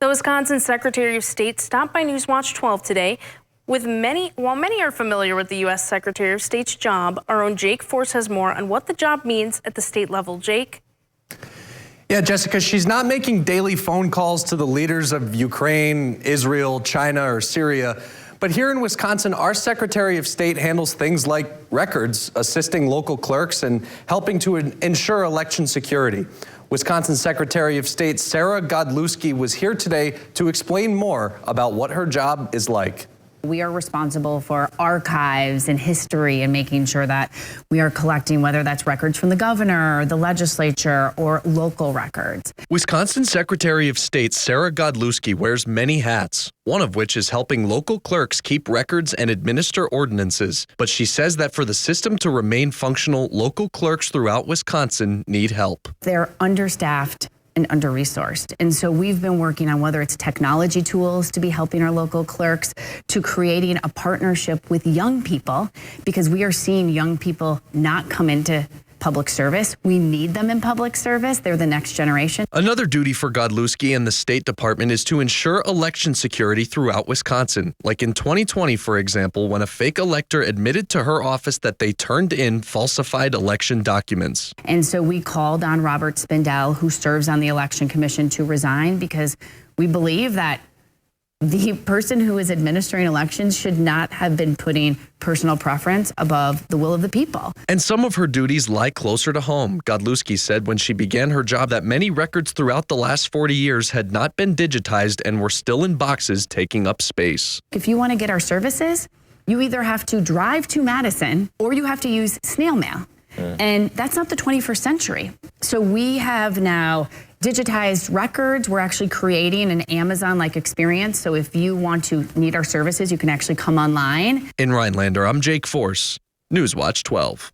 The Wisconsin Secretary of State stopped by Newswatch 12 today. While many are familiar with the U.S. Secretary of State's job, our own Jake Force has more on what the job means at the state level. Jake? Yeah, Jessica, she's not making daily phone calls to the leaders of Ukraine, Israel, China, or Syria. But here in Wisconsin, our Secretary of State handles things like records, assisting local clerks, and helping to ensure election security. Wisconsin Secretary of State Sarah Godlewski was here today to explain more about what her job is like. We are responsible for archives and history and making sure that we are collecting, whether that's records from the governor, the legislature, or local records. Wisconsin Secretary of State Sarah Godlewski wears many hats, one of which is helping local clerks keep records and administer ordinances. But she says that for the system to remain functional, local clerks throughout Wisconsin need help. They're understaffed and under-resourced. And so we've been working on whether it's technology tools to be helping our local clerks, to creating a partnership with young people, because we are seeing young people not come into public service. We need them in public service. They're the next generation. Another duty for Godlewski and the State Department is to ensure election security throughout Wisconsin. Like in 2020, for example, when a fake elector admitted to her office that they turned in falsified election documents. And so we called on Robert Spindell, who serves on the Election Commission, to resign, because we believe that the person who is administering elections should not have been putting personal preference above the will of the people. And some of her duties lie closer to home. Godlewski said when she began her job that many records throughout the last 40 years had not been digitized and were still in boxes taking up space. If you want to get our services, you either have to drive to Madison or you have to use snail mail. And that's not the 21st century. So we have now digitized records. We're actually creating an Amazon-like experience. So if you want to need our services, you can actually come online. In Rhinelander, I'm Jake Force, Newswatch 12.